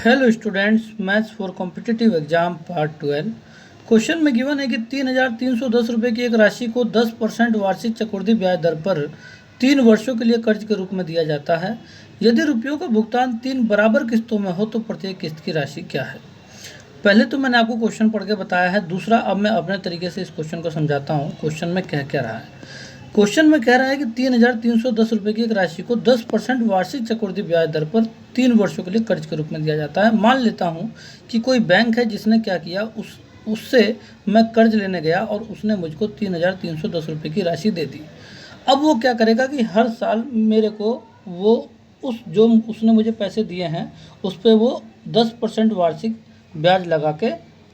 Hello students, maths for competitive exam part 12। Question में given है कि 3,310 रुपये की एक राशि को 10% वार्षिक चक्रवृद्धि ब्याज दर पर 3 वर्षों के लिए कर्ज के रूप में दिया जाता है। यदि रुपयों का भुगतान 3 बराबर किस्तों में हो तो प्रत्येक किस्त की राशि क्या है। पहले तो मैंने आपको क्वेश्चन पढ़ के बताया है। दूसरा, अब मैं अपने तरीके से इस क्वेश्चन को समझाता हूँ क्वेश्चन में कह क्या रहा है। क्वेश्चन में कह रहा है कि 3,310 रुपये की एक राशि को 10% वार्षिक चक्रवृद्धि ब्याज दर पर 3 वर्षों के लिए कर्ज के रूप में दिया जाता है। मान लेता हूँ कि कोई बैंक है जिसने क्या किया, उससे मैं कर्ज लेने गया और उसने मुझको 3,310 रुपये की राशि दे दी। अब वो क्या करेगा कि हर साल मेरे को वो जो उसने मुझे पैसे दिए हैं उस पर वो 10% वार्षिक ब्याज लगा के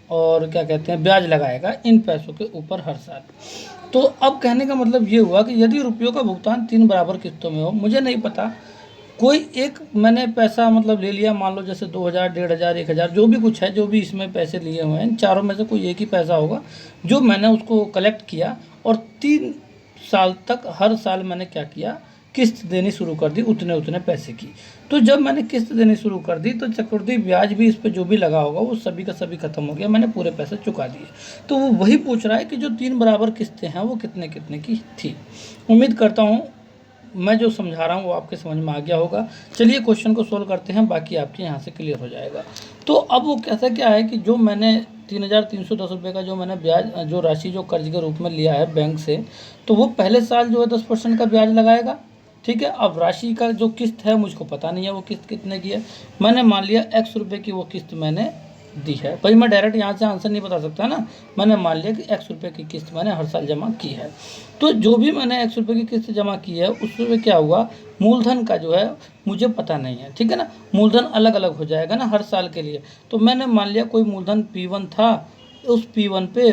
और क्या कहते हैं ब्याज लगाएगा इन पैसों के ऊपर हर साल। तो अब कहने का मतलब ये हुआ कि यदि रुपयों का भुगतान 3 बराबर किस्तों में हो, मुझे नहीं पता कोई एक मैंने पैसा मतलब ले लिया, मान लो जैसे 2,000, 1,500, 1,000 जो भी कुछ है, जो भी इसमें पैसे लिए हुए हैं, इन चारों में से कोई एक ही पैसा होगा जो मैंने उसको कलेक्ट किया और 3 साल तक हर साल मैंने क्या किया, किस्त देनी शुरू कर दी उतने पैसे की। तो जब मैंने किस्त देनी शुरू कर दी तो चक्रवृद्धि ब्याज भी इस पर जो भी लगा होगा वो सभी का सभी खत्म हो गया, मैंने पूरे पैसे चुका दिए। तो वो वही पूछ रहा है कि जो 3 बराबर किस्तें हैं वो कितने कितने की थी। उम्मीद करता हूँ मैं जो समझा रहा हूँ वो आपके समझ में आ गया होगा। चलिए क्वेश्चन को सोल्व करते हैं, बाकी आपके यहाँ से क्लियर हो जाएगा। तो अब वो कैसा क्या है कि जो मैंने 3,310 रुपये का जो मैंने ब्याज जो राशि जो कर्ज के रूप में लिया है बैंक से, तो वो पहले साल जो है 10% का ब्याज लगाएगा। ठीक है। अब राशि का जो किस्त है मुझको पता नहीं है वो किस्त कितने की है। मैंने मान लिया x रुपये की वो किस्त मैंने दी है। भाई मैं डायरेक्ट यहाँ से आंसर नहीं बता सकता ना। मैंने मान लिया कि x रुपये की किस्त मैंने हर साल जमा की है। तो जो भी मैंने x रुपये की किस्त जमा की है उसमें क्या हुआ, मूलधन का जो है मुझे पता नहीं है। ठीक है ना, मूलधन अलग अलग हो जाएगा ना हर साल के लिए। तो मैंने मान लिया कोई मूलधन P1 था, उस P1 पे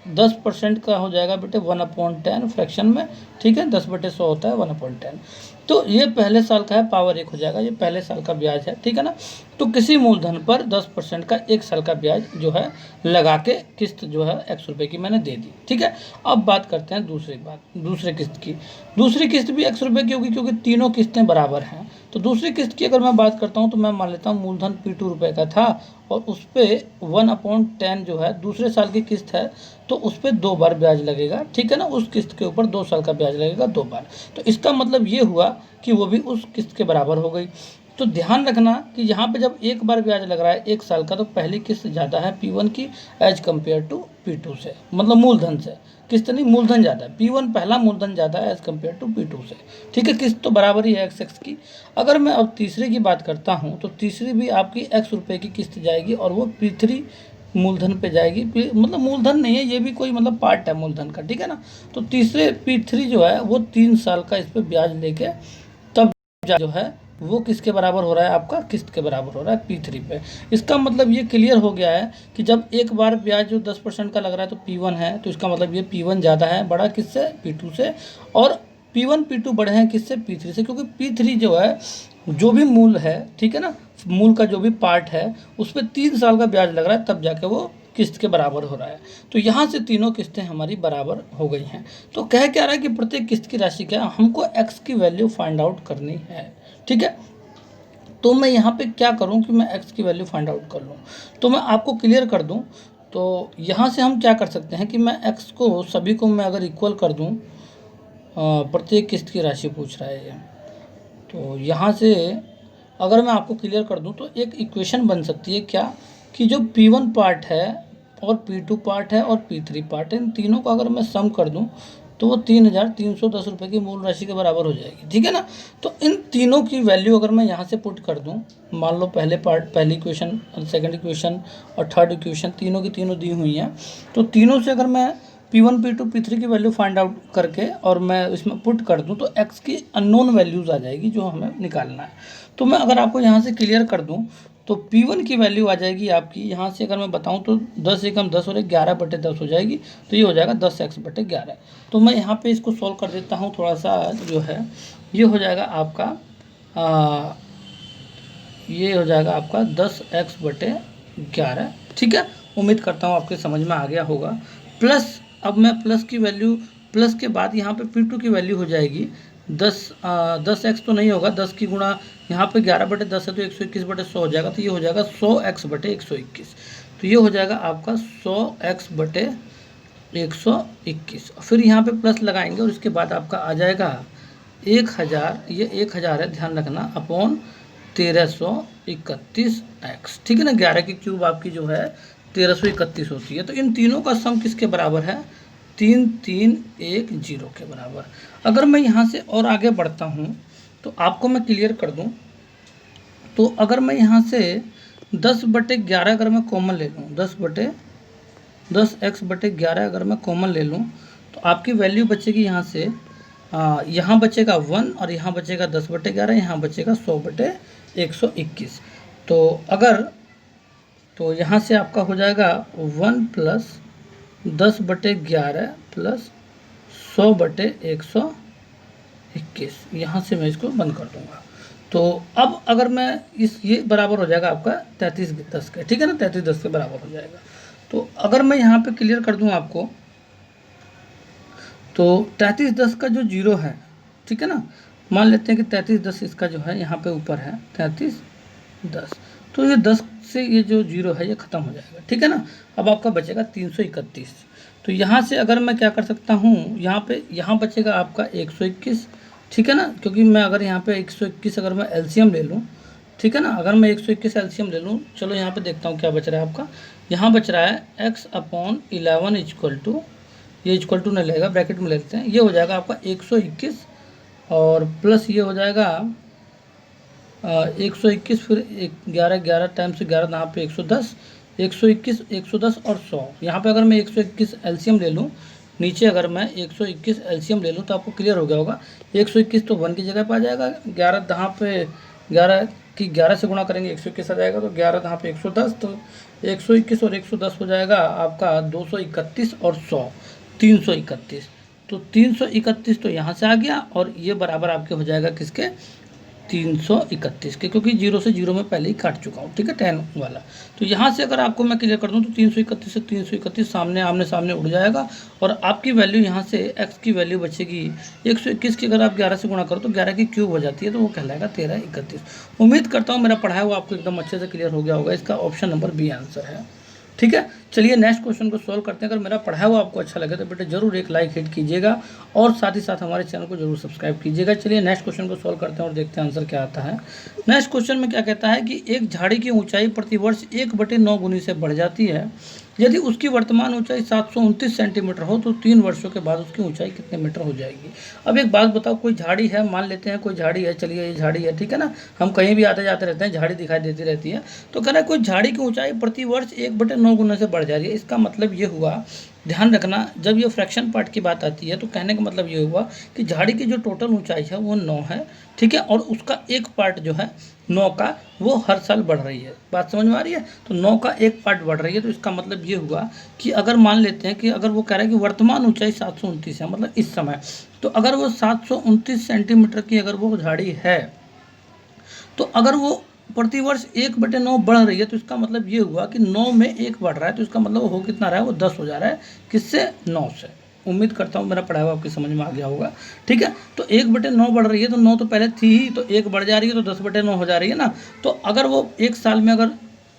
10% का हो जाएगा बेटे 1/10 फ्रैक्शन में। ठीक है, 10/100 होता है 1/10। तो ये पहले साल का है, पावर 1 हो जाएगा, ये पहले साल का ब्याज है। ठीक है ना। तो किसी मूलधन पर 10% का 1 साल का ब्याज जो है लगा के किस्त जो है x रुपये की मैंने दे दी। ठीक है। अब बात करते हैं दूसरे किस्त की। दूसरी किस्त भी x रुपये की होगी क्योंकि तीनों किस्तें बराबर हैं। तो दूसरी किस्त की अगर मैं बात करता हूँ तो मैं मान लेता हूँ मूलधन P2 रुपये का था और उस पर 1/10 जो है दूसरे साल की किस्त है, तो उस पर 2 बार ब्याज लगेगा। ठीक है ना, उस किस्त के ऊपर 2 साल का ब्याज लगेगा 2 बार। तो इसका मतलब ये हुआ कि वो भी उस किस्त के बराबर हो गई। तो ध्यान रखना कि यहाँ पे जब एक बार ब्याज लग रहा है 1 साल का, तो पहली किस्त ज़्यादा है P1 की एज कम्पेयर टू P2 से, मतलब मूलधन से। किस्त नहीं, मूलधन ज़्यादा है। P1 पहला मूलधन ज़्यादा है एज कम्पेयर टू P2 से। ठीक है, किस्त तो बराबर ही है x की। अगर मैं अब तीसरे की बात करता हूँ तो तीसरी भी आपकी x रुपये की किस्त जाएगी और वो P3 मूलधन पे जाएगी। मतलब मूलधन नहीं है, ये भी कोई मतलब पार्ट है मूलधन का। ठीक है ना। तो तीसरे P3 जो है वो 3 साल का इस पर ब्याज लेके तब जो है वो किसके बराबर हो रहा है, आपका किस्त के बराबर हो रहा है P3 पे। इसका मतलब ये क्लियर हो गया है कि जब एक बार ब्याज जो 10% का लग रहा है तो P1 है, तो इसका मतलब ये P1 ज़्यादा है, बड़ा किससे, P2 से। और P1 P2 बड़े हैं किससे, P3 से, क्योंकि P3 जो है जो भी मूल है, ठीक है ना, मूल का जो भी पार्ट है उस पर 3 साल का ब्याज लग रहा है, तब जाके वो किस्त के बराबर हो रहा है। तो यहाँ से तीनों किस्तें हमारी बराबर हो गई हैं। तो कह क्या रहा है कि प्रत्येक किस्त की राशि क्या है, हमको x की वैल्यू फाइंड आउट करनी है। ठीक है। तो मैं यहाँ पे क्या करूँ कि मैं x की वैल्यू फाइंड आउट कर लूँ। तो मैं आपको क्लियर कर दूँ, तो यहाँ से हम क्या कर सकते हैं कि मैं x को सभी को मैं अगर इक्वल कर दूँ, प्रत्येक किस्त की राशि पूछ रहा है ये, तो यहाँ से अगर मैं आपको क्लियर कर दूँ तो एक इक्वेशन बन सकती है क्या, कि जो P1 पार्ट है और P2 पार्ट है और P3 पार्ट है, इन तीनों का अगर मैं सम कर दूं तो वो 3,310 रुपये की मूल राशि के बराबर हो जाएगी। ठीक है ना। तो इन तीनों की वैल्यू अगर मैं यहाँ से पुट कर दूं, मान लो पहली इक्वेशन, सेकंड इक्वेशन और थर्ड इक्वेशन तीनों की तीनों दी हुई हैं, तो तीनों से अगर मैं P1 P2 P3 की वैल्यू फाइंड आउट करके और मैं इसमें पुट कर दूं तो x की अननोन वैल्यूज़ आ जाएगी जो हमें निकालना है। तो मैं अगर आपको यहाँ से क्लियर कर दूं तो P1 की वैल्यू आ जाएगी आपकी, यहाँ से अगर मैं बताऊं तो 10 एकम 10 और 11/10 हो जाएगी, तो ये हो जाएगा 10x/11। तो मैं यहाँ पे इसको सॉल्व कर देता हूँ थोड़ा सा, जो है ये हो जाएगा आपका ये हो जाएगा आपका 10x/11। ठीक है। उम्मीद करता हूँ आपके समझ में आ गया होगा। प्लस अब मैं प्लस की वैल्यू, प्लस के बाद यहाँ पे P2 की वैल्यू हो जाएगी 10x तो नहीं होगा, 10 की गुणा यहाँ पे 11/10 है तो 121/100 हो जाएगा, तो ये हो जाएगा 100x/121। तो ये हो जाएगा आपका 100x/121। फिर यहाँ पे प्लस लगाएंगे और इसके बाद आपका आ जाएगा 1000, ये 1000 है ध्यान रखना, अपॉन 1331x, ठीक है ना। 11 की क्यूब आपकी जो है 1331 होती है। तो इन तीनों का सम किसके बराबर है? 3310 के बराबर। अगर मैं यहाँ से और आगे बढ़ता हूँ तो आपको मैं क्लियर कर दूँ, तो अगर मैं यहाँ से 10/11 अगर मैं कॉमन ले लूँ, 10x/11 अगर मैं कॉमन ले लूँ तो आपकी वैल्यू बचेगी यहाँ से, यहाँ बचेगा 1 और यहाँ बचेगा 10/11, यहाँ बचेगा 100/121। तो यहाँ से आपका हो जाएगा 1 + 10/11 + 100/121। यहाँ से मैं इसको बंद कर दूंगा। तो अब अगर मैं ये बराबर हो जाएगा आपका 3310 का, ठीक है ना, 3310 के बराबर हो जाएगा। तो अगर मैं यहाँ पे क्लियर कर दूँ आपको, तो 3310 का जो जीरो है, ठीक है ना, मान लेते हैं कि 3310 इसका जो है यहाँ पे ऊपर है 3310, तो ये 10 से ये जो जीरो है ये ख़त्म हो जाएगा, ठीक है ना। अब आपका बचेगा 331। तो यहाँ से अगर मैं क्या कर सकता हूँ, यहाँ बचेगा आपका 121, ठीक है ना, क्योंकि मैं अगर यहाँ पे 121 अगर मैं एलसीएम ले लूँ, ठीक है ना, अगर मैं 121 एलसीएम ले लूँ, चलो यहाँ पे देखता हूँ क्या बच रहा है आपका। यहाँ बच रहा है x/11 = ये इक्वल टू नहीं लगेगा, ब्रैकेट में लेते हैं, ये हो जाएगा आपका 121 और प्लस ये हो जाएगा 121, फिर 11 टाइम्स 11 यहाँ पे 110, 121, 110 और 100। यहाँ पे अगर मैं 121 एलसीएम ले लूँ, नीचे अगर मैं 121 एलसीएम ले लूँ तो आपको क्लियर हो गया होगा। 121 तो 1 की जगह पे आ जाएगा, 11 यहाँ पे 11 की 11 से गुणा करेंगे 121 आ जाएगा, तो 11 यहाँ पे 110, तो 121 और 110 हो जाएगा आपका 231 और 100 331। तो 331 तो यहाँ से आ गया और ये बराबर आपके हो जाएगा किसके? 331 के, क्योंकि 0 से 0 में पहले ही काट चुका हूँ, ठीक है, 10 वाला। तो यहाँ से अगर आपको मैं क्लियर कर दूँ तो 331 से 331 आमने सामने उड़ जाएगा और आपकी वैल्यू यहाँ से x की वैल्यू बचेगी 121 की, अगर आप 11 से गुणा करो तो 11 की क्यूब हो जाती है, तो वो कहलाएगा 1331। उम्मीद करता हूँ मेरा पढ़ाया हुआ आपको एकदम अच्छे से क्लियर हो गया होगा। इसका ऑप्शन नंबर बी आंसर है, ठीक है। चलिए नेक्स्ट क्वेश्चन को सॉल्व करते हैं। अगर मेरा पढ़ाया हुआ आपको अच्छा लगे तो बेटा जरूर एक लाइक हिट कीजिएगा और साथ ही साथ हमारे चैनल को जरूर सब्सक्राइब कीजिएगा। चलिए नेक्स्ट क्वेश्चन को सॉल्व करते हैं और देखते हैं आंसर क्या आता है। नेक्स्ट क्वेश्चन में क्या कहता है कि एक झाड़ी की ऊंचाई प्रतिवर्ष 1/9 गुनी से बढ़ जाती है। यदि उसकी वर्तमान ऊंचाई 729 सेंटीमीटर हो तो 3 वर्षों के बाद उसकी ऊंचाई कितने मीटर हो जाएगी। अब एक बात बताओ, कोई झाड़ी है, मान लेते हैं कोई झाड़ी है, चलिए ये झाड़ी है, ठीक है ना, हम कहीं भी आते जाते रहते हैं, झाड़ी दिखाई देती रहती है। तो कह रहा है कोई झाड़ी की ऊंचाई प्रतिवर्ष 1/9 गुना से बढ़ जा रही है। इसका मतलब ये हुआ, ध्यान रखना, जब ये फ्रैक्शन पार्ट की बात आती है तो कहने का मतलब ये हुआ कि झाड़ी की जो टोटल ऊंचाई है वो 9 है, ठीक है, और उसका एक पार्ट जो है 9 का वो हर साल बढ़ रही है। बात समझ में आ रही है? तो 9 का एक पार्ट बढ़ रही है। तो इसका मतलब ये हुआ कि अगर मान लेते हैं कि अगर वो कह रहा है कि वर्तमान ऊंचाई 729 है, मतलब इस समय, तो अगर वो 729 सेंटीमीटर की अगर वो झाड़ी है, तो अगर वो प्रतिवर्ष 1/9 बढ़ रही है, तो इसका मतलब ये हुआ कि 9 में 1 बढ़ रहा है, तो इसका मतलब हो कितना रहा है, वो 10 हो जा रहा है। किससे? 9 से। उम्मीद करता हूँ मेरा पढ़ाया हुआ आपकी समझ में आ गया होगा, ठीक है। तो 1/9 बढ़ रही है, तो 9 तो पहले थी ही, तो 1 बढ़ जा रही है, तो 10/9 हो जा रही है ना। तो अगर वो एक साल में अगर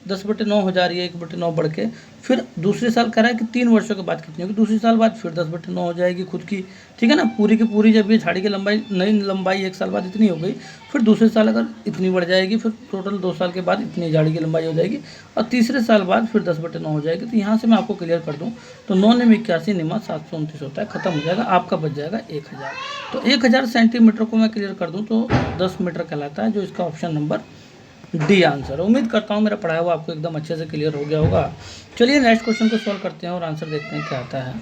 10/9 हो जा रही है, 1/9 बढ़ के, फिर दूसरे साल कह रहा है कि 3 वर्षों के बाद कितनी होगी, दूसरे साल बाद फिर 10/9 हो जाएगी खुद की, ठीक है ना, पूरी की पूरी। जब ये झाड़ी की लंबाई, नई लंबाई 1 साल बाद इतनी हो गई, फिर दूसरे साल अगर इतनी बढ़ जाएगी, फिर टोटल 2 साल के बाद इतनी झाड़ी की लंबाई हो जाएगी, और तीसरे साल बाद फिर 10/9 हो जाएगी। तो यहाँ से मैं आपको क्लियर कर दूँ तो 9 ने 81 निमा 729 होता है, खत्म हो जाएगा, आपका बच जाएगा 1000। तो 1000 सेंटीमीटर को मैं क्लियर कर दूँ तो 10 मीटर कहलाता है, जो इसका ऑप्शन नंबर डी आंसर। उम्मीद करता हूँ मेरा पढ़ाया हुआ आपको एकदम अच्छे से क्लियर हो गया होगा। चलिए नेक्स्ट क्वेश्चन को सॉल्व करते हैं और आंसर देखते हैं क्या आता है।